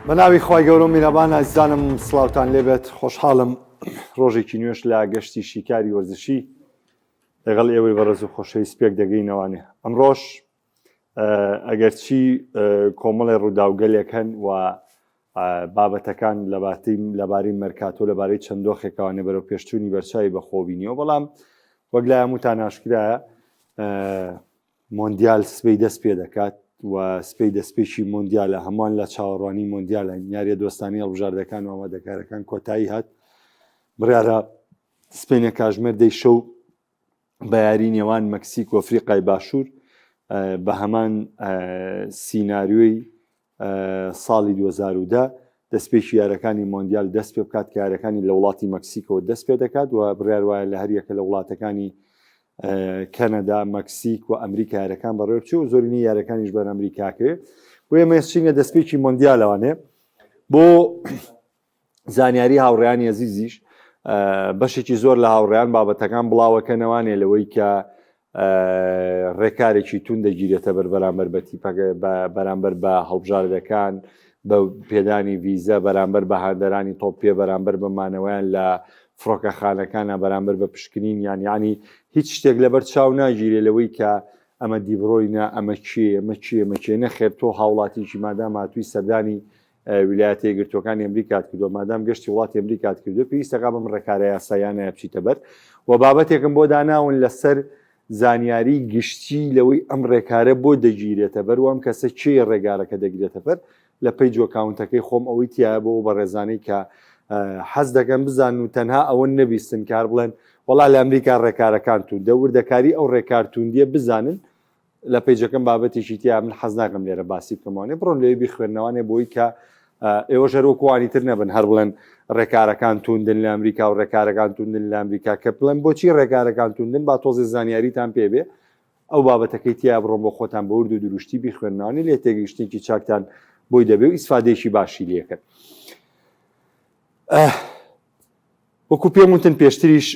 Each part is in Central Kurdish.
بەناوی خی گەورە میرەبان ئازیزانم سڵاوتان لێبێت خۆشحاڵم ڕۆژێکی نوێش لە گەشتی شیکاری وەرزشی لەگەڵ ئێوەی بەڕێز و خۆشەویست پێک دەگەینەوانێ. ئەمڕۆژ ئەگەرچی کۆمەڵی ڕووداوگەلێک هەن و بابەتەکان لەبارەی مەرکاتۆ لەبارەی چەند دۆخێکەوانێ بەرەو پێشچوونی بەرچاوی بەخۆبینیەوە، بەڵام وەک لای هەمووتان ئاشکرایە مۆندیال سبەی دەست پێ دەکات و سپەی دەستپێکی مۆندیالە، هەمووان لە چاوەڕوانی مۆندیالە. یاریە دۆستانی هەڵبژاردەکان و ئامادەکارەکان کۆتایی هات بڕیارە سپینە کاژمێر دەی شەو بە یاری نێوان مەکسیک و ئەفریقای باشوور بە هەمان سیناریۆی ساڵی 2010 دەستپێکی یارەکانی مۆندیال دەست پێ بکات کە یارەکانی لە وڵاتی مەکسیکەوە دەست پێ دەکات و بڕیار وایە لە هەریەکە لە وڵاتەکانی کەنەدا، مەکسیک و ئەمریکا یارەکان بەڕێوە بچێ و زۆرینەی یارەکانیش بەر ئەمریکاکرێ. بۆ ئێمە چینە دەستپێکی مۆندیالەوانێ بۆ زانیاری هاوڕێیانی عەزیزیش بەشێکی زۆر لە هاوڕێیان بابەتەکان بڵاوەکەنەوانێ لەوەی کە ڕێکارێکی تون دەگیرێتە بەرامبەر بە تیپەکە بەرامبەر بە هەڵبژاردەکان، بە پێدانی ڤیزە، بەرامبەر بە هاندەرانی تۆپێ، بەرامبەر بەمانەوەیان لە فڕۆکەخانەکانە، بەرامبەر بە پشکنین یانی هیچ شتێک لەبەر چاو ناگیرێ لەوەی کە ئەمە دیبڕۆینە، ئەمە چێ نەخێر تۆ هاوڵاتیکی مادام هاتووی سەردانی ویلایەتە یەکگرتووەکانی ئەمریکات کردو، مادام گەشتی وڵاتی ئەمریکات کردو، پێویستەکە بەم ڕێکارە یاسایانە بچیتە بەر و بابەتێکم بۆ داناون لەسەر زانیاری گشتی لەوەی ئەم ڕێکارە بۆ دەگیرێتە بەر و ئەم کەسە چێ ڕێگارەکە دەگرێتە بەر لە پەیج ئەکاونتەکەی خۆم ئەوەی تایە بۆ بە ڕێزانەی کە حەز دەکەم بزان و تەنها ئەوە نەبیستن کار بڵێن وەڵا لە ئەمریکا ڕێکارەکان تون دەوردەکاری ئەو ڕێکارتوندیە بزانن. لە پەیجەکەم بابەتێکی تیا من حەز ناکەم لێرە باسی بکەمەوانێ بڕۆن لێوی بیخوێنەوانێ بۆی کە ئێوە ژەرۆکوانی تر نەبن هەر بڵێن ڕێکارەکان توندن لە ئەمریکا و ڕێکارەکان توندن لە ئەمریکا کە بڵێن بۆچی ڕێکارەکان توندن با تۆزی زانیاریتان پێبێ ئەو بابەتەکەی تیا بڕۆن بۆ خۆتان بە ورد و دروشتی بیخوێنەوانێ لێ تێگەیشتێکی چاکتان بۆی دەبێ و ئیسفادێکی باشی لێکرد. وەکو پێم وتن پێشتریش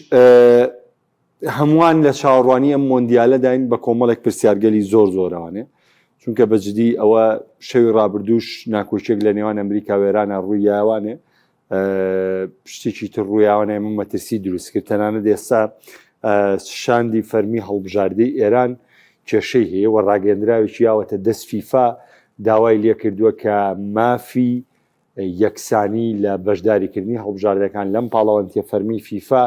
هەمووان لە چاوەڕوانی ئەم مۆندیالە داین بە کۆمەڵێک پرسیارگەلی زۆر زۆرەوانێ، چونکە بەجددی ئەوە شەوی ڕابردووش ناکۆچێک لە نێوان ئەمریکا و ئێرانە ڕوویاوانێ، شتێکی تر ڕوویاوانە ئێمە مەترسی دروست کرد. تەنانەت ئێستا شاندی فەرمی هەڵبژاردەی ئێران کێشەی هەیە و ڕاگەندراوێکی یاوەتە دەست فیفا داوای لێ کردووە کە مافی یەکسانی لە بەشداریکردنی هەڵبژاردەکان لەم پاڵەوەندیە فەرمی فیفا،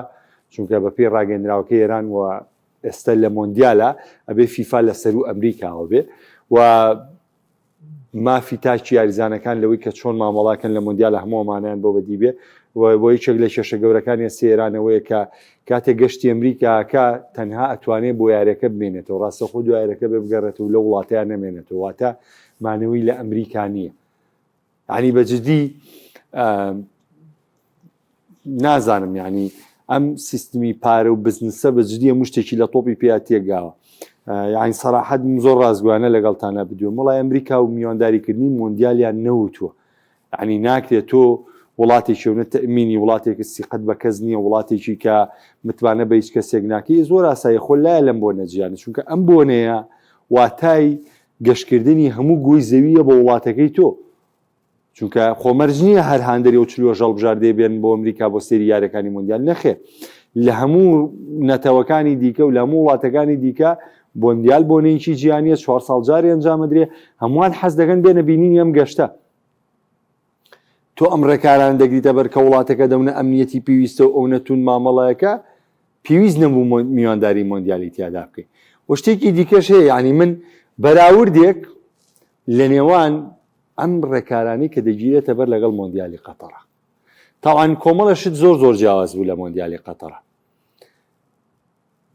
چونکە بەپێی ڕاگەندراوەکەی ئێران و ئێستا لە مۆندیالە ئەبێ فیفا لەسەر و ئەمریکاوە بێ و مافی تاکی یاریزانەکان لەوەی کە چۆن مامەڵاکەن لە مۆندیالە هەموومانیان بۆ بەدی بێ بۆ یەکێک لە کێشە گەورەکانی سێرانەوەیە کە کاتێک گەشتی ئەمریکاکە تەنها ئەتوانێت بۆ یارەکە بمێنێتەوە، ڕاستەخۆ دو یارەکە بێ بگەڕێتەوە لە وڵاتیان نەمێنێتەوە، واتە مانەوەی لە ئەمریکا نییە. ینی بەجددی نازانم ینی ئەم سیستمی پارە و بزنسە بەجددی هەموو شتێکی لە تۆپی پێیا تێگاوە. یعنی سەراحەت زۆر ڕازگوانە لەگەڵتانە بدوێم، وڵای ئەمریکا و میوانداریکردنی مۆندیالیان نەوتووە، ینی ناکرێت تۆ وڵاتێکی و نەتەمینی وڵاتێکی سیقەت بە کەس نییە، وڵاتێکی کە متمانە بە هیچ کەسێک ناکەی زۆر ئاسایی خۆ لایە لەم بۆ نەجیانە، چونکە ئەم بۆنەیە واتای گەشتکردنی هەموو گۆی زەویە بە وڵاتەکەی تۆ، چونکە خۆمەرج نییە هەر هاندەری و چلوە ژەڵبژاردێ بێن بۆ ئەمریکا بۆ سێری یارەکانی مۆندیال، نەخێر لە هەموو نەتەوەکانی دیکە و لە هەموو وڵاتەکانی دیکە مۆندیال بۆنەیەکی جیهانیە 4 ساڵ جاری ئەنجامەدرێ، هەمووان حەز دەکەن بێنە بینینی ئەم گەشتە. تۆ ئەم ڕێکاران دەگریتە بەر کە وڵاتەکە دەونە ئەمنیەتی پێویستە و ئەو نەتون مامەڵایەکە پێویست نەبوو میوانداری مۆندیالی تیادا بکەین. و شتێکی دیکەش هەیە، ینی من بەراوردێک لە نێوان ئەم ڕێکارانی کە دەگیرێتە بەر لەگەڵ مۆندیالی قەتەرە. تاوان کۆمەڵە شت زۆر جیاواز بوو لە مۆندیالی قەتەرە.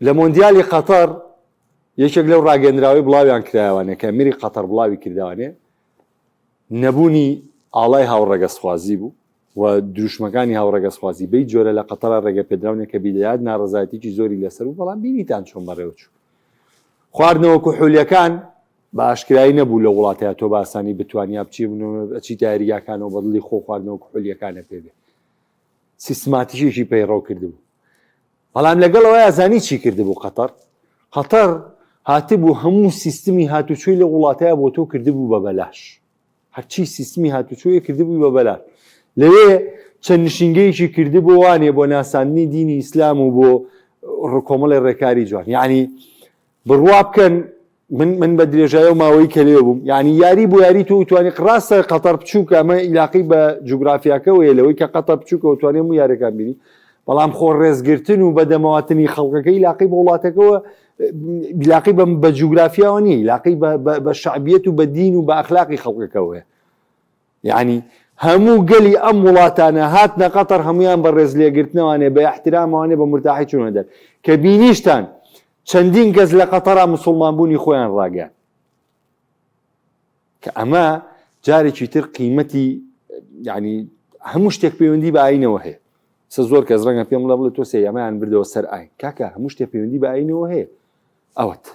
لە مۆندیالی قەتەر یەکێک لەو ڕاگەندراوی بڵاویان کرایوانێ کە ئەمیری قەتەر بڵاوی کردوانێ نەبوونی ئاڵای هاوڕێگەسخوازی بوو و دروشمەکانی هاوڕێگەسخوازی بەی جۆرە لە قەتەرە ڕێگە پێدراونێک کە بیدەیات ناڕەزایەتێکی زۆری لەسەر و بەڵام بینیتان چۆن بەڕێوەچوو. خواردنەوە کوحولیەکان بە ئاشکرایی نەبوو لە وڵاتەیە تۆ باسانی بتوانیا بچی ئەچی یاریگاکانەوە بەدڵی خۆ خواردنەوە کوحولیەکانە پێبێ سیستماتیکێکی پەیڕەو کردبوو. بەڵام لەگەڵەوە ئازانی چی کردبوو قەتەر هاتبوو هەموو سیستمی هاتوچۆی لە وڵاتەیە بۆ تۆ کردبوو بە بەلاش. هەرچی سیستمی هاتوچۆیە کردبووی بە بەلار لەوێ چەند نشینگەیەکی کردبوو وانێ بۆ ناساندنی دینی ئیسلام و بۆ کۆمەڵی ڕێکاری جوان یعنی بڕوا بکەن من بە درێژایە و ماوەی کە لێ بووم یعنی یاری بۆ یاری تۆ توانی ڕاستە قەتەر بچووکە ئەمە عیلاقی بە جوگرافیاکەوەیە لەوەی کە قەتەر بچووکە و توانێ و یارەکان بینی بەڵام خۆ ڕێزگرتن و بەدەمەواتنی خەڵکەکەی عیلاقی بە وڵاتەکەەوە عیلاقی بە جوگرافیاوە نییە عیلاقی بە شعبیەت و بە دین و بە ئەخلاقی خەڵکەکەوەیە یعنی هەموو گەلی ئەم وڵاتانە هاتنە قەتەر هەمویان بە ڕێز لێگرتنەوەوانێ بە احترامەوانێ بە مرتاحی چوونە دەر کە بینیشتان چەندین کەس لە قەتەرا موسڵمان بوونی خۆیان ڕاگەیان کە ئەمە جارێکی تر قیمەتی یعنی هەموو شتێک پەیوەندی بە ئاینەوە هەیە زۆر کەس ڕەنگە پێم بڵێ تۆ سەیەمەیان بردەوە سەر ئاین کاکە هەموو شتێک پەیوەندی بە ئاینەوە هەیە ئەوەت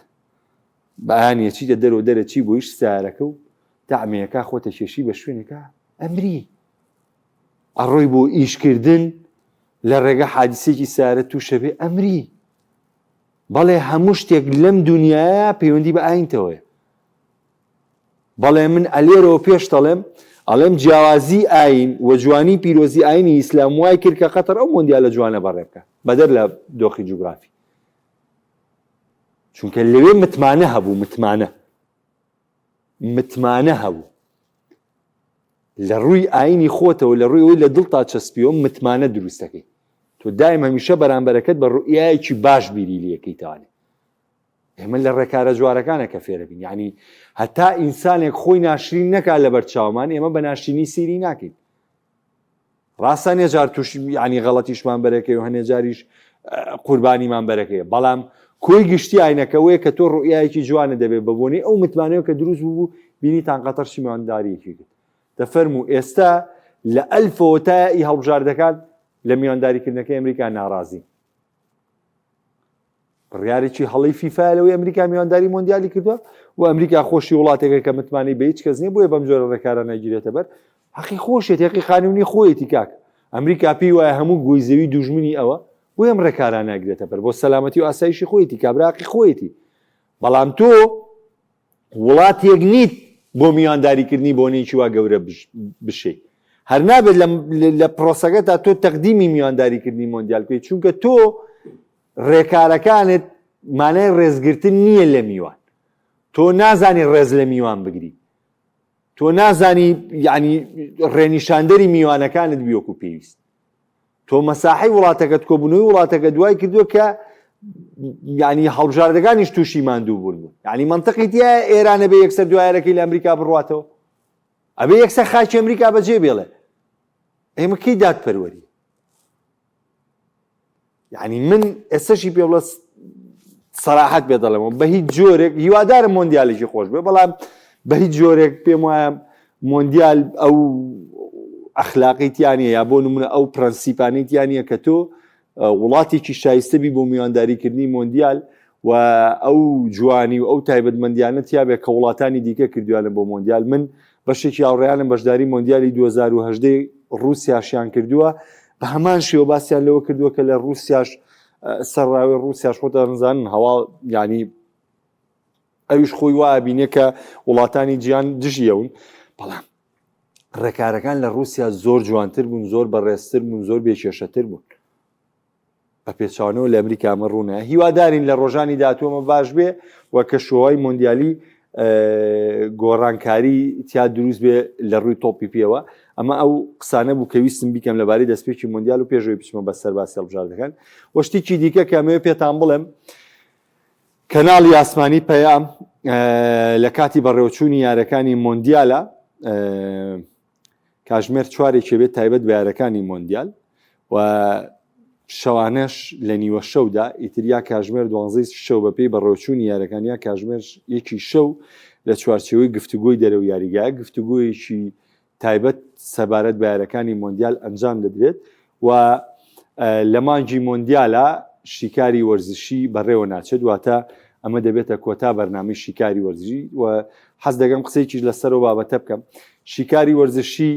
بەیانە چیتە دەرەوە دەرەچی بۆ ئیش سیارەکە و تەعمەیەکە خۆتە کێشی بە شوێنێکە ئەمری ئەڕۆی بۆ ئیشکردن لە ڕێگە حادیسێکی سیارە تووشە بێ ئەمری بەڵێ هەموو شتێک لەم دنیاە پەیوەندی بە ئاینتەوەیە بەڵێ من ئەلێرەوە پێش دەڵێم ئەڵێم جیاوازی ئاین و جوانی پیرۆزی ئاینی ئیسلام وای کرد کە قەتەر ئەو مۆندیالە جوانە بەڕێ بکە بەدەر لە دۆخی جوگرافی چونکە لەوێ متمانە هەبوو متمانە هەبوو لە ڕووی ئاینی خۆتەوە لە ڕووی ئەوی لە دڵتا چەسپیەوە متمانە دروستەکەی تۆ دایم هەمیشە بەرامبەرەکەت بە ڕوئیایەکی باش بیری لەکەی تاوانێ ئێمە لە ڕێکارە جوارەکانە کە فێرە بین یعنی هەتا ئینسانێک خۆی ناشرین نەکات لە بەرچاومان ئێمە بە ناشرینی سیری ناکەین ڕاستە هەنێجار توش یعنی غەڵەتیشمان بەرەکەی و هەنێجاریش قوربانیمان بەرەکەیە بەڵام کۆی گشتی ئاینەکەوەیە کە تۆ ڕوئیایەکی جوانە دەبێت بە بۆنەی ئەو متمانەوە کە دروست بوو بینیتان قەتەر میوانداریەکی کرد دەفەرموو ئێستا لە ئەلفەوە تا ئی هەڵبژاردەکان لە میوانداریکردنەکەی ئەمریکا ناڕازی بڕیارێکی هەڵی فیفا لەوەی ئەمریکا میوانداری مۆندیالی کردووە و ئەمریکا خۆشی وڵاتێکە کە متمانی بە هیچ کەس نییە بۆیە بەم جۆرە ڕێکارە ناگیرێتە بەر حەقی خۆشێت یەقی قانونی خۆیەتی کاک ئەمریکا پێی وایە هەموو گۆیزەوی دوژمنی ئەوە بۆیە ئەم ڕێکارە ناگرێتە بەر بۆ سەلامەتی و ئاسایشی خۆیەتی کابراقی خۆیەتی بەڵام تۆ وڵاتێک نیت بۆ میوانداریکردنی بۆنێکی وا گەورە بشەی هەر نابێت لە پرۆسەکەتا تۆ تەقدیمی میوانداریکردنی مۆندیال بکەیت چونکە تۆ ڕێکارەکانت مانای ڕێزگرتن نییە لە میوان تۆ نازانی ڕێز لە میوان بگری تۆ نازانی یعنی ڕێنیشاندەری میوانەکانت بیوەکو پێویست تۆ مەساحەی وڵاتەکەت کۆبوونەوەی وڵاتەکە دوای کردووە کە یعنی هەڵبژاردەکانیش تووشی ماندوو بوون یعنی منطقی تایە ئێرانە بە یەکسەر دوایەرەکەی لە ئەمریکا بڕواتەوە ئەبێ یەکسەر خاکی ئەمریکا بەجێ بێڵێ ئێمە کەی دادپەروەری یعنی من ئێستاشی پێ بڵێ سەراحەت بێ دەڵێمەوە بە هیچ جۆرێک هیوادارم مۆندیالێکی خۆش بێ بەڵام بە هیچ جۆرێک پێم وایە مۆندیال ئەو ئەخلاقیتیانە یا بۆ نمونە ئەو پرەنسیپانیتیانە کە تۆ وڵاتێکی شایستەبی بۆ میوانداریکردنی مۆندیال و ئەو جوانی و ئەو تایبەتمەندیانە تیابێت کە وڵاتانی دیکە کردویانە بۆ مۆندیال من بەشێکی هاوڕێیانم بەشداری مۆندیالی 2010 رووسیاشیان کردووە بە هەمان شێوە باسییان لەوە کردووە کە لە رووسیاش سەرراوی رووسیاش خۆتە ڕزانن هەواڵ ینی ئەویش خۆی وایە بینێ کە وڵاتانی جیان دژیەون بەڵام ڕێکارەکان لە رووسیا زۆر جوانتر بوون زۆر بەڕێزتر بوون زۆر بێکێشەتر بوون بە پێچوانەوە لە ئەمریکا ئەمە ڕوونە هیوادارین لە ڕۆژانی داهاتووەمە باش بێ و کە شۆهای مۆندیالی گۆڕانکاری تیا دروست بێ لە ڕووی تۆپی پێوە ئەمە ئەو قسانە بوو کە ویستم بیکەم لەبارەی دەستپێکی مۆندیال و پێشەوەی بچمە بەسەر باسی هەڵبژاردەکان وەشتێکی دیکە کە ئەمەوێ پێتان بڵێم کەناڵی ئاسمانی پەیام لە کاتی بەڕێوەچوونی یارەکانی مۆندیالە کاتژمێر 4 بێت تایبەت بە یارەکانی مۆندیال و شەوانەش لە نیوە شەودا ئیتریا کاتژمێر 12 شەو بەپێی بەڕێوەچوونی یارەکانیا کاتژمێر 1 شەو لە چوارچێوەی گفتوگۆی دەرەوە یاریگایە گفتوگۆیەکی تایبەت سەبارەت بە یارەکانی مۆندیال ئەنجام دەدرێت و لە مانگی مۆندیالە شیکاری وەرزشی بەڕێوە ناچێت واتە ئەمە دەبێتە کۆتا بەرنامەی شیکاری وەرزشی و حەز دەگەم قسەیەکیش لەسەرەوە بابەتە بکەم شیکاری وەرزشی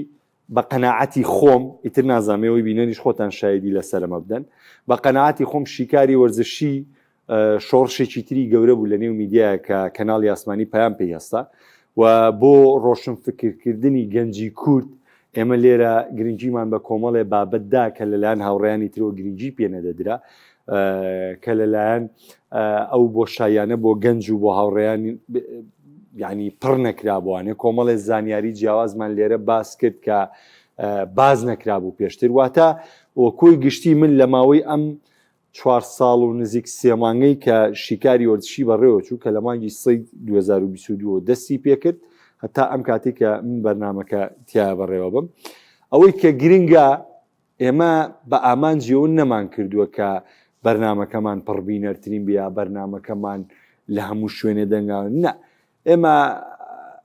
بە قەناعەتی خۆم ئیتر نازانمەوەی بینەریش خۆتان شایدی لەسەرەمە بدەن بە قەناعەتی خۆم شیکاری وەرزشی شۆڕشێکی تری گەورە بوو لە نێو میدیایە کە کەناڵی ئاسمانی پەیام پێی هەستا و بۆ ڕۆشنفکرکردنی گەنجی کورد ئێمە لێرە گرنگیمان بە کۆمەڵێ بابەتدا کە لەلایەن هاوڕێیانی ترەوە گرنگی پێنەدەدرا کە لەلایەن ئەو بۆ شایانە بۆ گەنج و بۆ هاوڕێیان یعنی پڕ نەکرابووانێ کۆمەڵێ زانیاری جیاوازمان لێرە باس کرد کە باز نەکرابوو پێشتر واتە وەکۆی گشتی من لە ماوەی ئەم 4 ساڵ و نزیک 3 مانگەی کە شیکاری وەرزشی بەڕێوە چوو کە لە مانگی سەی 2022 دەستی پێکرد هەتا ئەم کاتێک کە من بەرنامەکە تیا بەڕێوە بم ئەوەی کە گرنگە ئێمە بە ئامانجیەوە نەمان کردووە کە بەرنامەکەمان پڕبینەرترین بیا بەرنامەکەمان لە هەموو شوێنێ دەنگاون نە ئێمە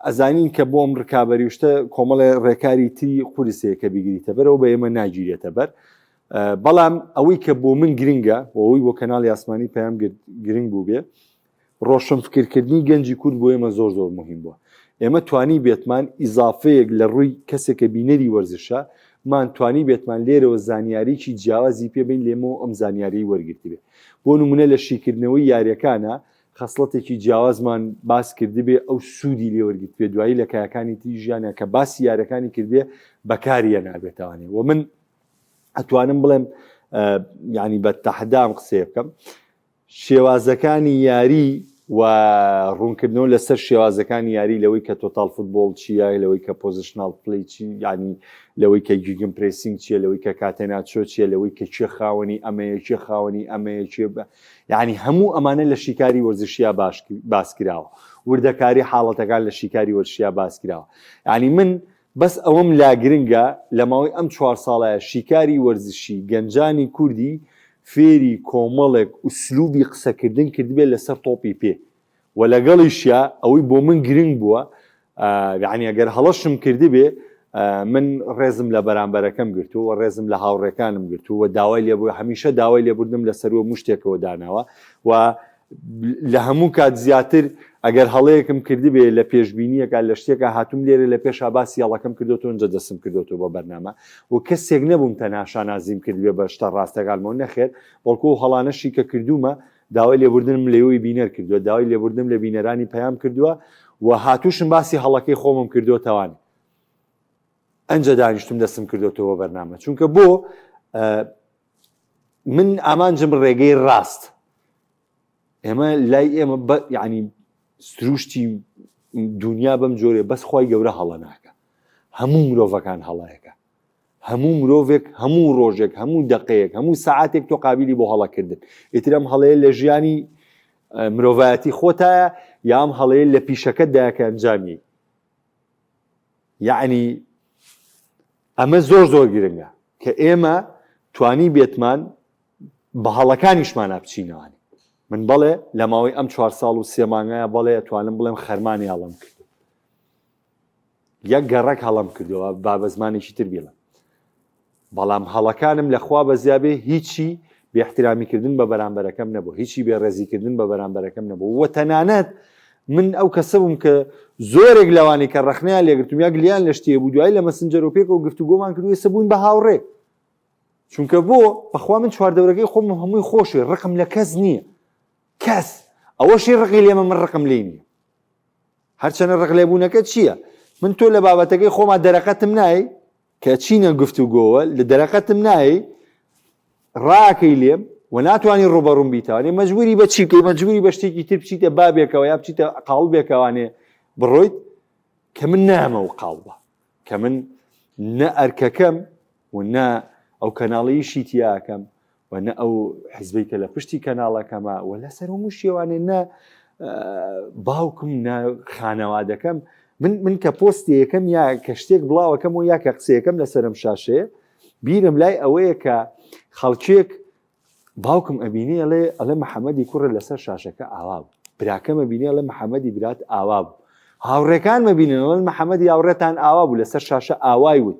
ئەزانین کە بۆ ئەم ڕکابەری وشتە کۆمەڵێ ڕێکاری تری قورسەیە کە بیگریتە بەرەوە بە ئێمە ناگیرێتە بەر بەڵام ئەوەی کە بۆ من گرنگە ئەوەی بۆ کەناڵی ئاسمانی پەیام گرنگ بوو بێ ڕۆشنفکرکردنی گەنجی کورد بۆ ئێمە زۆر زۆر مهم بووە ئێمە توانی بێتمان ئیزافەیەک لە ڕووی کەسێکە بینەری وەرزشە مان توانی بێتمان لێرەوە زانیاریی جیاوازی پێبین لێمەوە ئەم زانیاری وەرگرتی بێ بۆ نمونە لە شیکردنەوەی یاریەکانە خەسڵەتێکی جیاوازمان باس کردی بێ ئەو سوودی لێوەرگرت پێ دوایی لە کایەکانی تی ژیانە کە باسی یاریەکانی کردبێ بەکاریە نابێتوانێ و من ئەتوانم بڵێم ینی بە تەحدام قسێ بکەم شێوازەکانی یاری و ڕوونکردنەوە لەسەر شێوازەکانی یاری لەوەی کە تۆتال فوتبۆڵ چیە لەوەی کە پۆزیشنال پلی چی ینی لەوەی کە گیگم پرسینگ چیە لەوەی کە کاتێناچۆ چیە لەوەی کە چێ خاوەنی ئەمەیە چێ خاوەنی ئەمەیە چێ ینی هەموو ئەمانە لە شیکاری وەرزشیە باس کراوە وردەکاری حاڵەتەکان لە شیکاری وەرزشیە باس کراوە ینی من بەس ئەوەم لا گرنگە لە ماوەی ئەم 4 ساڵایە شیکاری وەرزشی گەنجانی کوردی فێری کۆمەڵێک ئوسلوبی قسەکردن کردبێت لەسەر تۆپی پێ و لەگەڵیشە ئەوەی بۆ من گرنگ بووە یعنی ئەگەر هەڵەشم کردی بێ من ڕێزم لە بەرامبەرەکەم گرتووە ڕێزم لە هاوڕێکانم گرتووە داوای لێبوو هەمیشە داوای لێبوردم لەسەرەوە مشتێکەوە داناوە و لە هەموو کات زیاتر ئەگەر هەڵەیەکم کردی بێ لە پێشبینیەکە لە شتێکە هاتووم لێرە لە پێش باسی هەڵەکەم کردوەوە ئەنجە دەستم کردوەوە بە بەرنامە و کەسێک نەبووم تەناشا نازیم کردبێ بە شتە ڕاستەکانمەوە نەخێر بەڵکو و هەڵانەشی کە کردومە داوای لێبوردنم لێوەی بینەر کردووە داوای لێبوردنم لە بینەرانی پەیام کردووە و هاتووشم باسی هەڵەکەی خۆمم کردووە تەوان ئەنجە دانیشتم دەستم کردوەوە بەرنامە چونکە بۆ من ئامانجم ڕێگەی ڕاست ئێمە لای ئێمە ینی سروشتی دنیا بەم جۆرێ بەس خۆی گەورە هەڵە ناکە هەموو مرۆڤەکان هەڵەیەکە هەموو مرۆڤێک هەموو ڕۆژێک هەموو دقەیەک هەموو سەعاتێک تۆ قابلی بۆ هەڵەکردن ئیترم هەڵەیە لە ژیانی مرۆڤایەتی خۆتایە یام هەڵەیە لە پیشەکەتدایە ئەنجامی یعنی ئەمە زۆر زۆر گرنگە کە ئێمە توانی بێتمان بە هەڵەکانیشمانە بچینەوانی من بەڵێ لە ماوەی ئەم 4 ساڵ و 3 مانگایە بەڵێ ئەتوانم بڵێم خەرمانی هەڵم کردو یەک گەڕێک هەڵم کردووە با بە زمانێکی تر بێڵم بەڵام هەڵەکانم لەخوا بەزیابێ هیچی بێاحترامیکردن بە بەرامبەرەکەم نەبوو هیچی بێڕێزیکردن بە بەرامبەرەکەم نەبوو وە تەنانەت من ئەو کەسە بووم کە زۆرێک لەوانی کە ڕەخنیان لێگرتم یا گلیان لە شتێ بوو دوایی لە مەسنجەر و پێکەوە گفتوگۆمان کردو ئێستا بووین بە هاوڕێ چونکە بۆ بەخوا من چواردەورەکەی خۆم هەمووی خۆشی ڕقم لە کەس نییە کەس ئەوەشی ڕقی لێمە من ڕقم لێ نییە هەرچەنە ڕق لێبوونەکە چییە من تۆ لە بابەتەکەی خۆمان دەرەقەتم نایی کە چینە گفتوگۆوە لە دەرەقەتم نایی ڕاکەی لێم و ناتوانانی ڕوبەڕووم بیتوانێ مەجبوری بە چی بکەی مەجبوری بە شتێکی تر بچیتە بابێکەوە یا بچیتە قاڵبێکەوانێ بڕۆیت کە من نامە و قاڵبە کە من نە ئەرکەکەم و نە ئەو کەناڵیشی تیاکەم و نە ئەو حیزبەی کە لە پشتی کەناڵەکەمە و لەسەر هەموو شێوانێ نە باوکم نە خانەوادەکەم من کە پۆستی یەکەم یا کە شتێک بڵاوەکەم و یا کە قسەیەکەم لەسەرم شاشەیە بیرم لای ئەوەیە کە خەڵکێک باوکم ئەبینی ئەڵێ محەممەدی کوڕە لەسەر شاشەکە ئاوا بوو براکەم ئەبینی ئەڵێ محەممەدی برات ئاوا بوو هاوڕێکان مەبینن ئەڵێن محەممەدی هاوڕێتان ئاوا بوو لەسەر شاشە ئاوای وت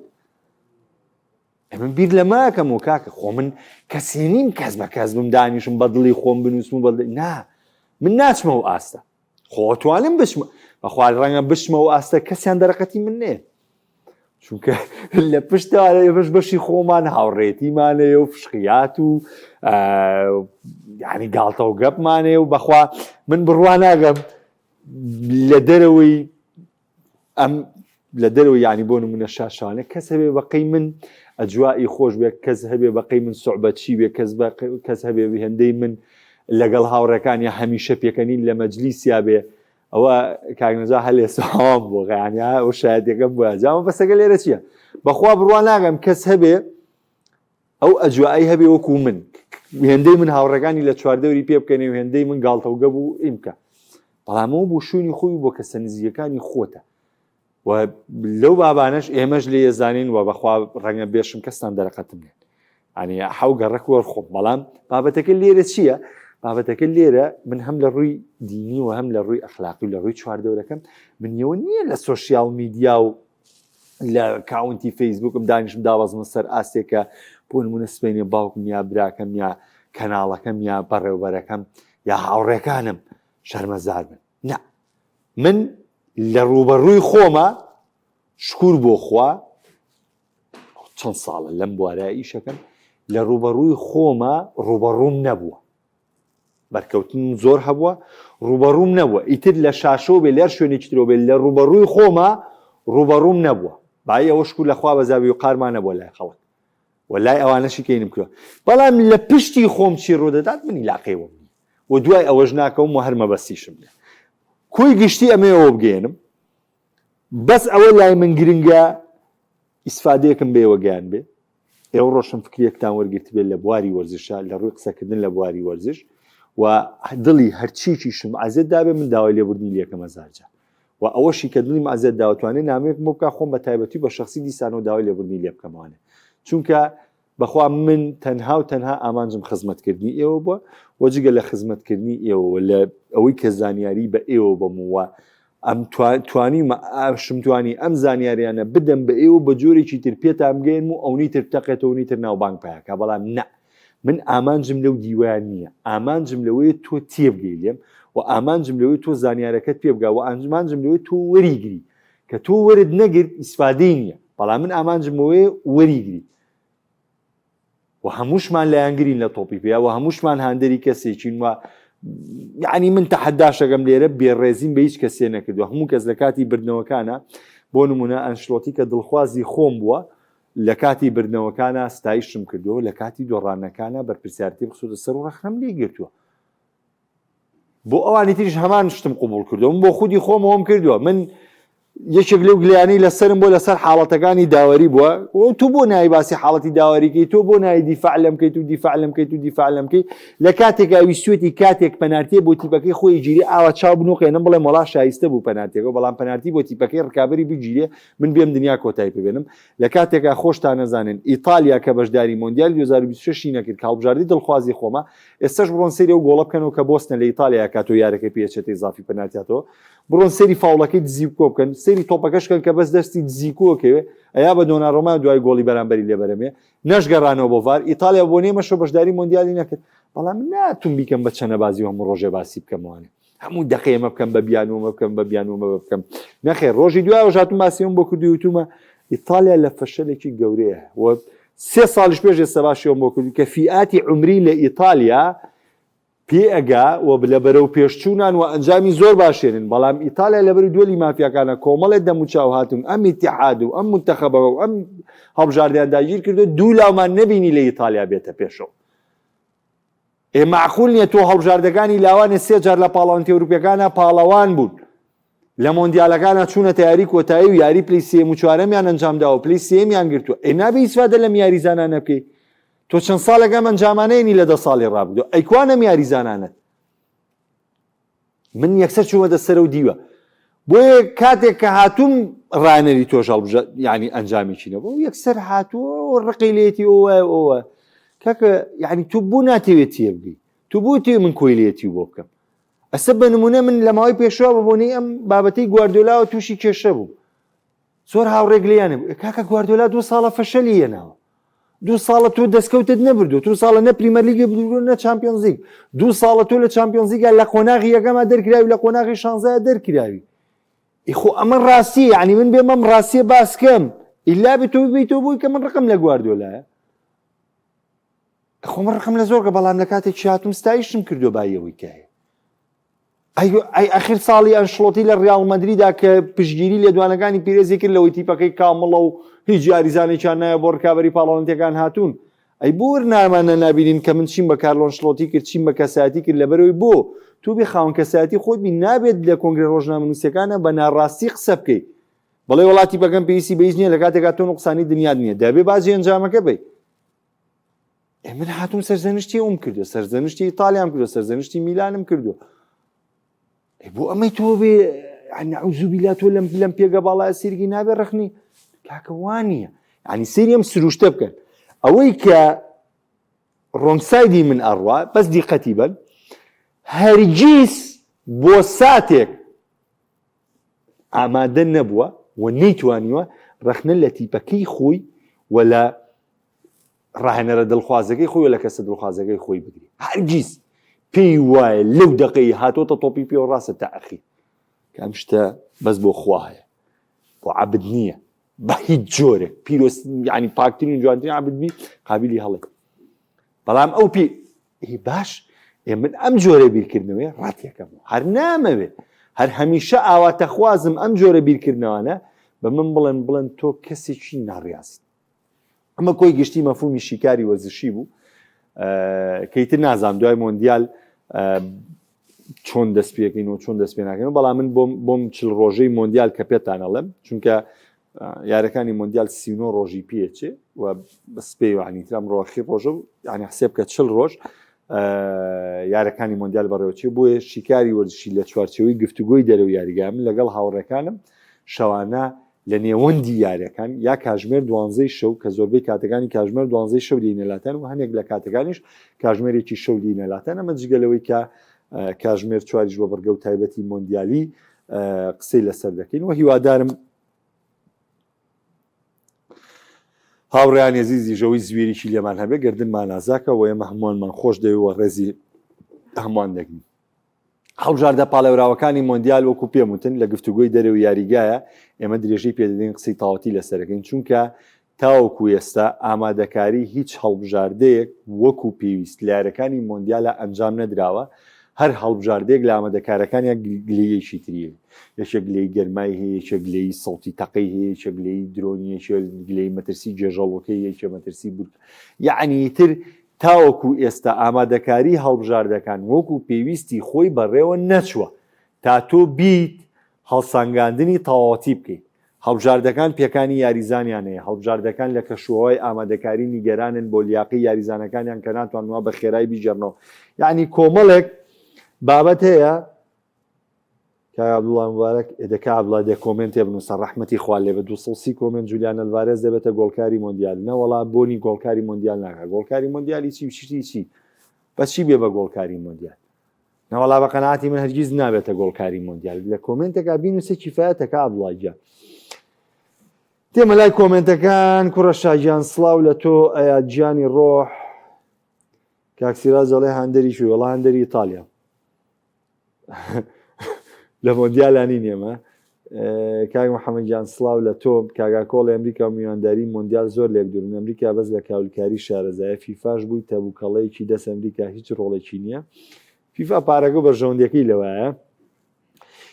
من بیر لە ماکەم و کاکە خۆ من کەسێنین کەس بە کەس بم دانیشم بە دڵی خۆم بنووسم بە نا من ناچمە و ئاستە خۆتوانم بچمە بەخوا ڕەنگە بچمە و ئاستە کەسیان دەرەقەتی من نێ چونکە لە پشتەوەش بەشی خۆمان هاوڕێتیمانەیە و فشقیات و یعنی گاڵتە و گەپمانەیە و بەخوا من بڕوا ناگەم لە دەرەوەی ئەم لە دەرەوە یعنی بۆ نمونە شاشوانە کەس هەبێ بەقەی من ئەجوایی خۆش بێ کەس هەبێ بەقەی من سوعبەتچی بێ کەس هەبێ هێندەی من لەگەڵ هاوڕەکانی هەمیشە پێکەنین لە مەجلیسیا بێ ئەوە کاگنەجا هەلێ سەوام بۆ غیانیا ئەو شایەتەکەم بووە جامە بەسەگە لێرە چییە بەخوا بڕوان ناگەم کەس هەبێ ئەو ئەجوایی هەبێ وەکو من هێندەی من هاوڕەکانی لە چواردەوری پێ بکەنێ و هێندەی من گاڵتەوگە بوو ئیمکە بەڵامەوە بۆ شوێنی خۆی بۆ کەسە نزیەکانی خۆتە و لەو بابانش ئێمەش لێ زانین و بەخوا ڕەنگە بێشم کەستان دەرەقەتم نێن ئەنی حەو گەڕەک وەرخۆم بەڵام بابەتەکە لێرە چییە بابەتەکە لێرە من هەم لە ڕووی دینی و هەم لە ڕووی ئەخلاقی و لە ڕووی چواردەورەکەم منیەوە نییە لە سۆشیال میدیا و لە کاونتی فەیسبوکم دانیشم داوازمە سەر ئاستێکە بۆ نمونە سبەینێ باوکم یا براکەم یا کەناڵەکەم یا بەڕێوەبەرەکەم یا هاوڕێکانم شەرمەزار بن نا من لە ڕوبەڕووی خۆمە شکور بۆ خوا چەند ساڵە لەم بوارای ئیشەکەم لە ڕوبەڕووی خۆمە ڕوبەڕووم نەبووە بەرکەوتن زۆر هەبووە ڕوبەڕووم نەبووە ئیتر لە شاشۆ بێ لەر شوێنێکی ترۆ بێت لە ڕوبەڕووی خۆمە ڕوبەڕووم نەبووە باە ئەوە شکور لەخوا بەزاوی و قارمان نەبووە لای خەڵک وەلای ئەوانەشی کەینم کردوە بەڵام لە پشتی خۆم چی ڕوودەدات منی لاقەیەوە و دوای ئەوەش ناکەم و هەر مەبەستیشم لێ کۆی گشتی ئەمەوە بگەێنم بەس ئەوە لای من گرنگە ئیسفادەیەکم بێوە گیان بێ ئێوە ڕۆشن فکرێکتان وەرگرت بێت لە بواری وەرزشە لە ڕووی قسەکردن لە بواری وەرزش و دڵی هەرچیکیشم عەزێت دابێ من داوای لێبوردنی لێکەم هەزارجار و ئەوەشی کە دڵیم عەزێت داوەتوانێت نامەیەکم بۆ بکە خۆم بە تایبەتی بە شەخسی دیسانەوە داوای لێبوردنی لێ بکەمانێ چونکە بەخوا من تەنها و تەنها ئامانجم خزمەتکردنی ئێوە بووە وەجگە لە خزمەتکردنی ئێوە لە ئەوەی کە زانیاری بە ئێوە بەمووە ئەم شمتوانی ئەم زانیاریانە بدەم بە ئێوە بە جۆرێکی تر پێتان بگەین و ئەوەی تر تەقێتەوە ئەوەی تر ناوبانگ پایەکە بەڵام نە من ئامانجم لەو دیوان نییە ئامانجم لەوەیە تۆ تێبگەی لێم و ئامانجم لەوەی تۆ زانیارەکەت پێ بگا و ئامانجم لەوەی تۆ وەریگری کە تۆ وەرت نەگرت ئیسفادەی نییە بەڵام من ئامانجم لەوەیە وەریگری و هەمووشمان لایەنگرین لە تۆپی پێ و هەمووشمان هاندەری کەسێکین وە یعنی من تەحەداشەکەم لێرە بێڕێزیم بە هیچ کەسێ نەکردووە هەموو کەس لە کاتی بردنەوەکانە بۆ نمونە ئەنشلۆتی کە دڵخوازی خۆم بووە لە کاتی بردنەوەکانە ستایشم کردووە لە کاتی دۆڕانەکانە بەرپرسیارەتی بخسوودە سەر و ڕەخنەم لێ گرتووە بۆ ئەوانی تریش هەمان شتم قبول کردووە من بۆ خودی خۆمەوەم کردووە من یەکێک لەو گلیانی لەسرم بۆ لەسەر حاڵەتەکانی داوەری بووە و تو بۆ نای باسی حاڵەتی داواریکەی تۆ بۆ نای دیفاع لەم بکەیت و دیفاع لەم بکەیت و دیفاع لەم بکەیت لە کاتێکا ویستوێتی کاتێک پەنارتیە بۆ تیپەکەی خۆی گیری ئاوا چاو بنووقێنم بڵێ مەڵا شایستە بوو پەنارتیەکە بەڵام پەنارتی بۆ تیپەکەی ڕکابەری بگیرێ من بێم دنیا کۆتایی پێبێنم لە کاتێکا خۆشتان نەزانن ئیتالیا کە بەشداری مۆندیال 2026 نەکرد کاڵبژاردی دڵخوازی خۆمە ئێستاش بڕۆن سەری ئەو گۆڵە بکەنەوە کە بۆستنە لە ئیتالیا کاتۆ یارەکەی پێچێتە ئیزافی پەنارتیاتەوە بڕۆن سەری فاوڵەکەی دزیکۆ بکەن سەری تۆپەکەشکەن کە بەس دەستی دزیکۆکەوێ ئەیا بە دۆناڕۆما دوای گۆڵی بەرامبەری لێبەرەمێ نەشگەڕانەوە بۆ ڤار ئیتالیا بۆ نێمەشە بەشداری مۆندیالی نەکرد بەڵام ناتون بیکەم بە چەنەبازی و هەموو ڕۆژێ باسی بکەمەوانێ هەموو دەقەیەمە بکەم بە بیانومە بکەم بە بیانومە بکەم نەخێر ڕۆژی دوایەوە ژاتون باسیەوە بۆ کردی وتومە ئیتالیا لە فەشەلێکی گەورەیە و 3 ساڵیش پێش ئێستا باشیەوە بۆ کردی کە فیئاتی عمری لە ئیتالیا پێ ئەگا و لە بەرەو پێشچوونان و ئەنجامی زۆر باشێنن بەڵام ئیتالیا لەبەر دووەلی مافیاکانە کۆمەڵێک دەموچاو هاتون ئەم ئیتیحاد و ئەم منتەخەبەوە و ئەم هەڵبژاردیان داگیر کردو دوو لاومان نەبینی لە ئیتالیا بێتە پێشەوە معقول نییە تۆ هەڵبژاردەکانی لاوانێ 3 جار لە پاڵەوانتی ئەوروپیەکانە پاڵەوان بوون لە مۆندیالەکانە چوونە تیاری کۆتایی و یاری پلەی 3 و 4میان ئەنجامداوە پلەی 3میان گرتووە نابێ ئیسفادە لەم یاریزانانە بکەی تۆ چەند ساڵێکم ئەنجامانەیەنی لە 10 ساڵی ڕابردووە ئەیکوانە یاریزانانت من یەکسەر چوومەتە سەر و دیوە بۆیە کاتێک کە هاتووم ڕانەری تۆش ینی ئەنجامی چینە بۆ یەکسەر هاتووە ڕقی لێتی ئەوە کاکە یعنی تو بوو ناتەوێت تێ بگەی تو بوو تێ من کۆی لێتی بۆ بکەم ئەسە بە نمونە من لە ماوەی پێشەوە ببوونی ئەم بابەتەی گواردیۆلاوە تووشی کێشە بوو زۆر هاوڕێک لێیانە بوو کاکە گواردیۆلا 2 ساڵە فەشەلی هێناوە 2 ساڵە تۆ دەستکەوتت نەبردو 2 ساڵە نە پریمەر لیگی بردو نە چامپیۆنز لیگ 2 ساڵە تۆ لە چامپیۆنز لیگا لە قۆناغی یەکەما دەرکراوی لە قۆناغی 16 دەرکراوی ئیخۆ ئەمە ڕاستی یعنی من بێمەم ڕاستیە باسکەم ئیلا بێت تۆ ببیتەوە بووی کە من ڕقم لە گواردیۆلایە خۆ من ڕقم لە زۆرگە بەڵام لە کاتێک هاتووم ستایشم کردو بایەوەی کایە ئەی ئەخیر ساڵی ئەنشلۆتی لە ڕیاڵ مەدریدا کە پشگیری لە دوانەکانی پیرێزی کرد لەوەی تیپەکەی کامڵە و هیچ یاریزانێکیان نایە بۆ ڕکابەری پاڵەوانتیەکان هاتوون. ئەی بۆ نامانە نابینین کە من چیم بە کارلۆ ئەنشلۆتی کرد، چیم بە کەسایەتی کرد لەبەرەوەی بۆ تو بێ خاوەن کەسایەتی خۆت بی نابێت لە کۆنگرە ڕۆژنامەنووسەکانە بە ناڕاستی قسە بکەیت بەڵێ وڵاتی بەگەم پێویستی بەهیچ نییە لە کاتێکا تۆ نوقسانی دنیا نییە دەبێ بازی ئەنجامەکە بێ. من هاتووم سەرزەنشتی ئەوم کردو، سەرزەنشتی ئیتالیام کردو، سەرزەنشتی میلانم کردو. بۆ ئەمەی تۆ بێ نەعوذ بالله تۆ لەم پێگە باڵایە سیرگی نابێ ڕەخنی کاکە وانە. یعنی سێری ئەم سروشتە بکەن ئەوەی کە ڕۆنگسایدی من ئەڕوا بەس دیقەتی بن هەرگیز بۆ ساتێک ئامادە نەبووە و نەیتوانیوە ڕەخنە لە تیپەکەی خۆی و لە ڕاهێنەرە دڵخوازەکەی خۆی و لە کەسە دڵخوازەکەی خۆی بگری. هەرگیز پێی وایە لەو دقەی هاتۆتە تۆپی پێوە ڕاستە تا ئەخیر کە ئەم شتە بەس بۆ خوا هەیە، بۆ عەبد نییە بە هیچ جۆرێک پیرۆست یعنی پاکترین جوانترین عەبد بی قابلی هەڵێ. بەڵام ئەو پێ باش من ئەم جۆرە بیرکردنەوەی ڕاتیەکەم هەر نامەوێ هەر هەمیشە ئاواتە خوازم ئەم جۆرە بیرکردنەوەنە بە من بڵێن تۆ کەسێکی ناڕاست. ئەمە کۆی گشتی مەفهومی شیکاری وەرزشی بوو کەیتر نازانم دوای مۆندیال چۆن دەست پێکەینەوە چۆن دەست پێ ناکەنەوە. بەڵام من بۆم 40 ڕۆژەی مۆندیال کە پێتانەڵێم چونکە یارەکانی مۆندیال 39 ڕۆژی پێچێ و بەسپێ عنی ترام ڕۆخی ڕۆژە و ینی حسێب کە 40 ڕۆژ یارەکانی مۆندیال بەڕێوەچێ بۆیە شیکاری وەرزشی لە چوارچێوەی گفتوگۆی دەرەوە یاریگام لەگەڵ هاوڕێکانم شەوانە لە نێوەندی یاریەکان یا کاژمێر 12 شەو کە زۆربەی کاتەکانی کاژمێر 12 شەو لینەلاتەن و هەنێک لە کاتەکانیش کاژمێرێکی شەو لینەلاتەن. ئەمە جگەلەوەی کە کاژمێر چواریش بە بەرگە و تایبەتی مۆندیالی قسەی لەسەر دەکەین و هیوادارم هاوڕێیان عەزیزی ژەوی زوێریشی لێمان هەبێ گردنمان نازاکە و ئێمە هەمووانمان خۆش دەوێت و ڕێزی هەمووان دەگرین. هەڵبژاردە پاڵێوراوەکانی مۆندیال وەکو پێم وتن لە گفتوگۆی دەرەوە یاریگایە ئێمە درێژەی پێدەدەین قسەی تاواتی لەسەرەکەین چونکە تاوەکو ئێستا ئامادەکاری هیچ هەڵبژاردەیەک وەکو پێویست لە یاریەکانی مۆندیالە ئەنجام نەدراوە. هەر هەڵبژاردەیەک لە ئامادەکارەکانیان گلەیەکی تریە، یەکێک گلەی گەرمای هەیە، یەکێک گلەی سەڵتی تەقەی هەیە، یەکێک گلەی درۆنی، یەکێک گلەی مەترسی جێژەڵۆکەی، یەکێک مەترسی بورک. یعنی تر تاوەکو ئێستا ئامادەکاری هەڵبژاردەکان وەکو پێویستی خۆی بەڕێوە نەچووە تا تۆ بیت هەڵسانگاندنی تەواوەتی بکەیت. هەڵبژاردەکان پێکانی یاریزانیان هەیە، هەڵبژاردەکان لە کەشوهەوای ئامادەکاری نیگەرانن بۆ لیاقی یاریزانەکانیان کە ناتوانوا بە خێرایی بیجێڕنەوە. یعنی کۆمەڵێک بابەت هەیە کە عەبدوڵڵا مبارەک دەکا عەبدوڵڵا دێ کۆمنتێ بنووسە ڕەحمەتی خوا لێ بە 230 کۆمنت جولیان ئەلڤارێز دەبێتە گۆڵکاری مۆندیال. نەوەڵا بۆنی گۆڵکاری مۆندیال ناکات. گۆڵکاری مۆندیالی چی بەس چی بێ بە گۆڵکاری مۆندیال؟ نەوەڵا بە قەناعەتی من هەرگیز نابێتە گۆڵکاری مۆندیال. لە کۆمنتێکا بینووسە کیفایەتەکە عەبدوڵڵا گیان تێمە لای کۆمنتەکان. کوڕە شاگیان سڵاو لە تۆ ئەیا گیانی ڕۆح کاکسیراز دەڵێ هەندەری شوی وەڵا هەندەری ئیتالیا لە مۆندیالانی نێمە. کاک محەممەد گیان سڵاو لە تۆ کاگاکۆڵی ئەمریکا و میوانداری مۆندیال زۆر لێک دوورن. ئەمریکا بەس لە کاولکاری شارەزایە فیفاش بووی تەبووکەڵەیەکی دەست ئەمریکا هیچ ڕۆڵێکی نییە. فیفا پارەگە بەرژەوەندەکەی لەوایە.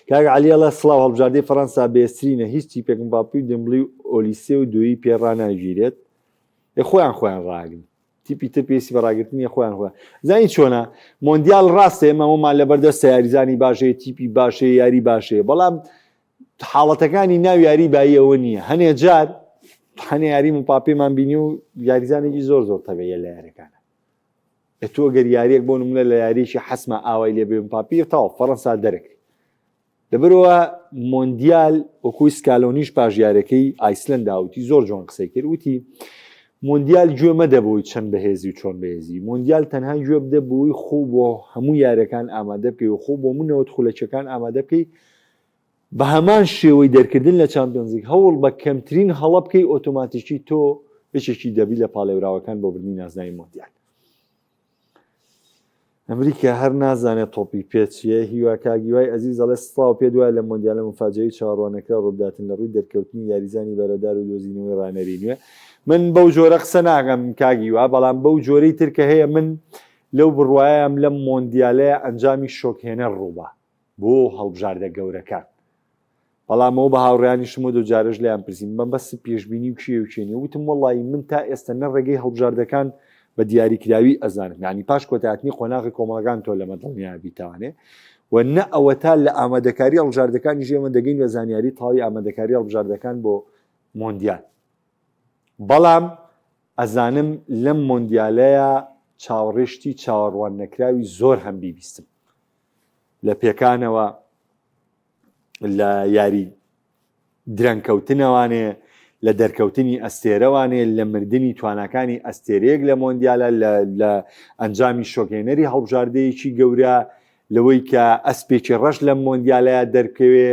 کاک عەلیەڵە سڵاو هەڵبژاردەی فەڕەنسا بێسترینە هیچ تیپێک مباپی و دەمبڵی و ئۆلیسێ و دوایی پێڕاناگیرێت. خۆیان ڕاگرن تیپی تر پێویستی بە ڕاگرتنی خۆیان زانی چۆنە مۆندیال ڕاستە ئێمە هەموومان لەبەردەستە یاریزانی باشەیە تیپی باشەیە یاری باشەیە بەڵام حاڵەتەکانی ناو یاری بایی ئەوە نییە. هەنێ جار هەنێ یاری مپاپێمان بینی و یاریزانێکی زۆر تەبەیە لە یاریەکانە. تۆ گەر یاریەک بۆ نمونە لە یاریەکی حەسمە ئاوای لێ بێ مپاپی تاو فەڕەنسا دەرەکەی. لەبەرەوە مۆندیال وەکوی سکالۆنیش پاژیارەکەی ئایسلەند داوتی زۆر جوان قسەی کرد وتی مۆندیال گوێ مەدە بۆی چەند بەهێزی و چۆن بەهێزی. مۆندیال تەنها گوێ بدە بۆی خۆ بۆ هەموو یاریەکان ئامادە بکەی و خۆ بۆ منەوە خولەکیەکان ئامادە بکەی بە هەمان شێوەی دەرکردن لە چامپیۆنز لیگ هەوڵ بە کەمترین هەڵە بکەی ئۆتۆماتیکی تۆ بچێکی دەبی لە پاڵێوراوەکان بۆ بردنی نازناوی مۆندیال. ئەمریکا هەر نازانێت تۆپی پێچیە. هیوا کاگیوای ئەزیز دەڵێ سڵاو پێ دوایە لە مۆندیالە مفاجعەی چاوەڕوانەکە ڕووداتن لە ڕووی دەرکەوتنی یاریزانی بەرەدار و دۆزینەوەی ڕانەری نوێ. من بەو جۆرە قسە ناگەم کاگیوا بەڵام بەو جۆرەی ترکە هەیە من لەو بڕوایم لەم مۆندیالەیە ئەنجامی شۆکهێنە ڕووبە بۆ هەڵبژاردە گەورەکان. بەڵامەوە بە هاوڕیانیشم و دووجارش لەیان پرسیم بەم بەس پێشبینی و کێ و چێنی وتم وەڵی من تا ئێستا نەڕێگەی هەڵبژاردەکان بە دیاریکراوی ئەزانم، یعنی پاش کۆتایاتنی قۆناغی کۆمەڵەکان تۆ لەمە دڵنیا بیتوانێ و نە ئەوە تا لە ئامادەکاری هەڵبژاردەکانی ژێمە دەگەین بە زانیاری تاوی ئامادەکاری هەڵبژاردەکان بۆ مۆندیال. بەڵام ئەزانم لەم مۆندیالەیە چاوەڕێشتی چاوەڕوان نەکراوی زۆر هەم بیبیستم لە پێکانەوە، لە یاری درەنکەوتنەوانێ، لە دەرکەوتنی ئەستێرەوانێ، لە مردنی توانەکانی ئەستێرەیەک لە مۆندیالە، لە ئەنجامی شۆکێنەری هەڵبژاردەیەکی گەورە، لەوەی کە ئەسپێکی ڕەش لە مۆندیالەیە دەرکەوێ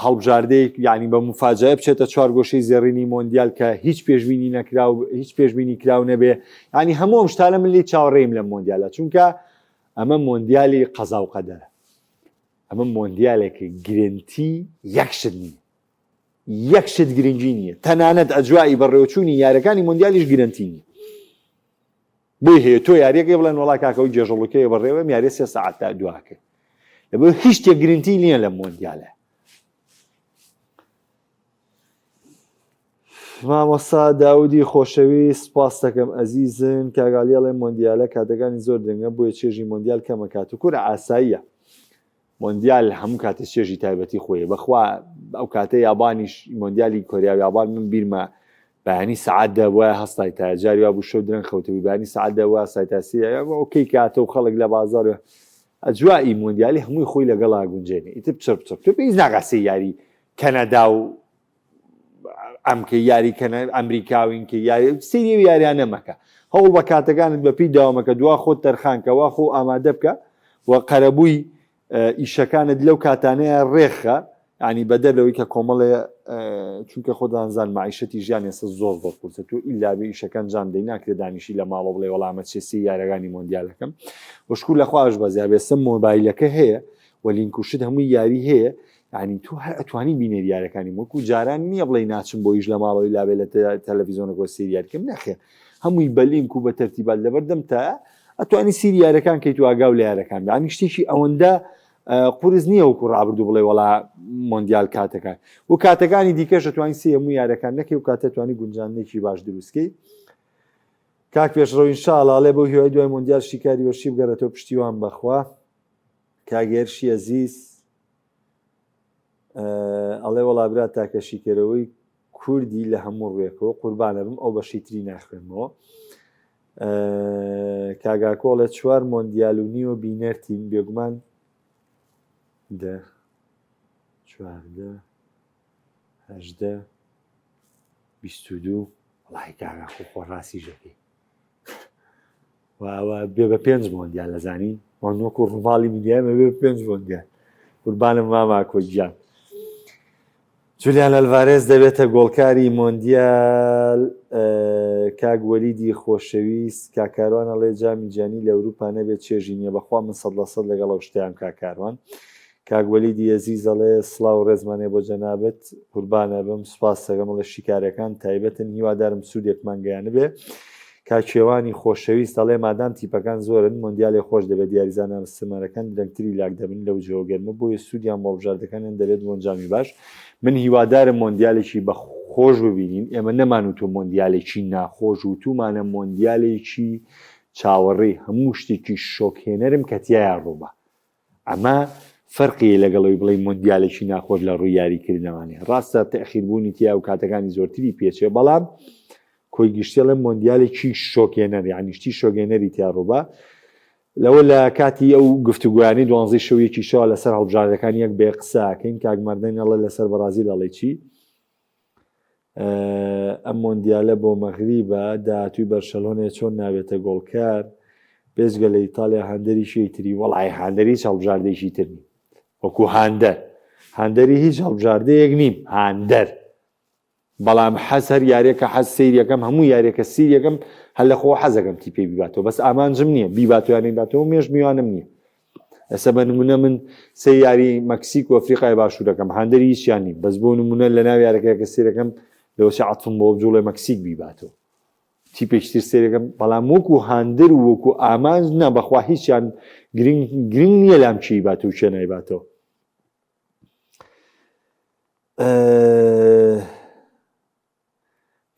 هەڵبژاردەیەک یعنی بە مفاجایە بچێتە چوارگۆشەی زێڕینی مۆندیال کە هیچ پێشبینی نەکراو، هیچ پێشبینی کراو نەبێ. ینی هەموو ئەم شتانە من لێ چاوەڕێیم لە مۆندیالە، چونکە ئەمە مۆندیالی قەزا و قەدەرە. ئەمە مۆندیالێکی گرنگی یەکشت نییە، یەکشت گرنگی نییە، تەنانەت ئەجوایی بەڕێوەچوونی یاریەکانی مۆندیالیش گرنگی نییە. بۆی هەیە تۆ یاریەکە بڵێن وڵا کاکەوەی جێژەڵەکەی بەڕێوە یاری 3 ساعت تا دواکە، لەبەر هیچ شتێک گرنگی نییە لە مۆندیالە. مامۆستا داودی خۆشەوی سپاس دەکەم ئەزیزن، کاگالیاڵێ مۆندیالە کاتەکانی زۆر درەنگە بۆیە چێژی مۆندیال کەمە کات و کورە ئاساییە. مۆندیال هەموو کاتە چێژی تایبەتی خۆیە، بەخوا ئەو کاتە یابانیش مۆندیالی کۆریاوی یابان من بیرمە بەیانی سعات دەبووە هەستای تا جاری وا بوو شەو درەنگ خەوتەوی بەیانی سعات دەبووە سایتاسی ئۆکەی کاتە و خەڵک لە بازاڕ ئەجوایی مۆندیالی هەمووی خۆی لەگەڵا گونجێنێ. ئیتر پچڕ تۆ پێویست ناگاسی یاری کەنەدا و ئەمکە یاری ئەمریکاوین کە یاری سری یاریان نەمەکە، هەوڵ بە کاتەکانت بەپی داوامەکە دوا خۆت تەرخانکەوا خۆ ئامادە بکە و قەرەبووی ئیشەکانت لەو کاتانەیە ڕێخە، ینی بەدەر لەوەی کە کۆمەڵێ چونکە خۆدانزان معیشەتی ژیان ێستا زۆر زۆر قورسە تۆ ئیلا بێ ئیشەکان جان دەی ناکرێت دانیشی لە ماڵە بڵێ وەڵامە چێسی یاریەکانی مۆندیالەکەم وشکو لە خواش بەزیار بێستە مۆبایلەکە هەیە و لینکوشت هەمووی یاری هەیە، ینی تو هەر ئەتوانی بینێ یاریەکانی وەکو جاران نییە بڵێ ناچم بۆ ئیش لە ماڵەوەی لابێ لە تەلەڤیزۆنەوە سریارکەم نەخێ هەمووی بە لینک و بە تەرتیبات لەبەردەم تا ئەتوانی سری یاریەکان کەیت و ئاگاو لە یاریەکان ینی شتێکی ئەوەندە قورس نییە وەکو ڕابردوو بڵێ وەڵا مۆندیال کاتەکان و کاتەکانی دیکەش ئەتوانی سی هەموو یاریەکان نەکەی و کاتە توانی گونجانێکی باش دروستکەی. کاک پێشڕۆ ئینشاءڵڵا بۆ هیوای دوای مۆندیال شیکاری وەرشی بگەڕێتەوە پشتیوان بەخوا. کاگێرشی ئەزیز ئەڵێ وەڵا برا تاکە شیکەرەوەی کوردی لە هەموو ڕوێکەوە قوربانە بم ئەو بەشی تری ناخوێنمەوە. کاگاکۆڵە 4 مۆندیال و نیوە بینەرتین بێگومان 10 14 18 22 وڵای کاگا خۆڕاستی ژەکەی بێ بە 5 مۆندیال لەزانی وەکو ڕووماڵی میدیامە بێ 5 مۆندیال قوربانم ماما کۆجیان. جولیان ئەلڤارێز دەبێتە گۆڵکاری مۆندیال. کاک وەلیدی خۆشەویست کاکاروان ئەڵێ جامی جانی لە ئەوروپا نەبێت چێژی نییە بەخوا من 100% لەگەڵ ئەو شتیان کاکاروان. کاک وەلیدی ئەزیز ئەڵێ سڵاو ڕێزمانێ بۆ جەنابەت قوربانە بم سوپاس دەکەم ئەڵێ شیکارەکان تایبەتن هیوادارم سوودێکمان گەیانە بێ. کاکێوانی خۆشەویست ئەڵێ مادام تیپەکان زۆرن مۆندیالی خۆش دەبێت دیاریزانە سمارەکان درەنگتری لاک دەبن لەو جێوەگەرمە بۆیە سوودیان بۆ بژاردەکانیان دەبێت بۆ ئەنجامی باش. من هیوادارم مۆندیالێکی بە خۆش ببینین، ئێمە نەمانوتۆ مۆندیالێکی ناخۆش و تومانە مۆندیالێکی چاوەڕێی هەموو شتێکی شۆکهێنەرم کە تیایە ڕووبە. ئەمە فەرقی لەگەڵەوەی بڵێ مۆندیالێکی ناخۆش لە ڕووی یاریکردنەوانێ. ڕاستە تەخیربوونی تیا و کاتەکانی زۆرتری پێچێ، بەڵام کۆی گشتێڵە مۆندیالێکی شۆکێنەر یعنی شتی شۆگێنەری تیا ڕووبە. لەوە لە کاتی ئەو گفتوگویانی 12 شەویەکی شەوە لەسەر هەڵبژاردەکانی یەک بێ قساکەین کاگمەردەین ئەڵێ لەسەر بەرازیل ئەڵێ چی ئەم مۆندیالە بۆ مەغریبە داهاتووی بەرشەلۆنێ چۆن ناوێتە گۆڵکار بێجگە لە ئیتالیا هەندەری شێتری وەڵای هەندەری هەڵبژاردەیەکی ترنی وەکو هەندەری هیچ هەڵبژاردەیەک نیم هەندەر، بەڵام حەز هەر یاریەکە حەز سیریەکەم هەموو یاریەکە سیریەکەم هەر لە خۆ حەزەکەم تی پێ بیباتەوە بەس ئامانجم نییە بیباتوانەی باتەوە مێژ میوانم نییە. ئەسە بە نمونە من سێ یاری مەکسیک و ئەفریقای باشوورەکەم هەندەری هیچیان نیم بەس بۆ نمونە لە ناو یاریەکە سیرەکەم لەوەچ عەتفم بۆ بجوڵێ مەکسیک بیباتەوە تیپێکتر سێرەکەم بەڵام وەکو هاندر و وەکو ئامانج نا بەخوا هیچیان گرنگ نییە لام چی باتە و چێ نایباتەوە.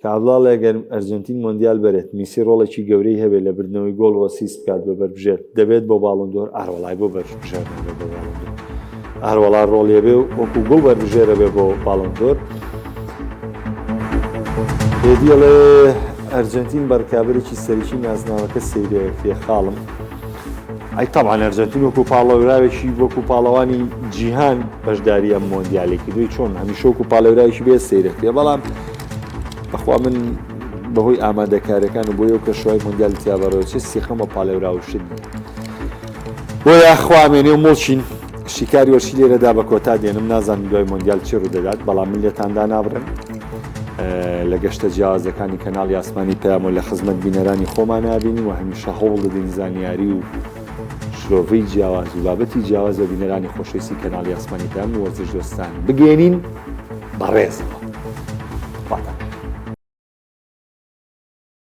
کابڵاڵێ گەر ئەرجنتین مۆندیال بەرێت میسی ڕۆڵێکی گەورەی هەبێت لە بردنەوەی گۆڵ وە سیست بکات بە بەربژێر دەبێت بۆ باڵندۆر ئاروەڵای بۆ بەربژێر بۆ باڵندۆر ئاروەڵا ڕۆڵێ بێ وەکو گۆڵ بەربژێرە بێ بۆ باڵندۆر. هێدیڵێ ئەرجنتین بەرکابەرێکی سەرکی نازناوەکە سەیرێ فێخاڵم ئەی تەبعان ئەرجنتین وەکو پاڵەوراوێکی وەکو پاڵەوانی جیهان بەشداری ئەم مۆندیالێکی دوی چۆن هەمیشە وەکو پاڵەوراوێکی بێ سەیرە پێ بەڵام بەخوا من بەهۆی ئامادەکاریەکان و بۆیەوە کە شوای مۆندیال تیابەڕەوە چ سیخەم بە پاڵەوراوشت بۆیە خوامێنێ و مڵچین شیکاری وەرشی لێرەدا بە کۆتا دێنم نازانم دوای مۆندیال چی ڕوودەدات بەڵام من لێتاندا نابڕم لە گەشتە جیاوازەکانی کەناڵی ئاسمانی پەیام و لە خزمەت بینەرانی خۆمان نابینی و هەمیشە هەوڵ دەدەین زانیاری و شرۆڤەی جیاواز و بابەتی جیاواز بە بینەرانی خۆشەویستی کەناڵی ئاسمانی پەیام و وەرزش دۆستان بگەێنین بەڕێزەوە.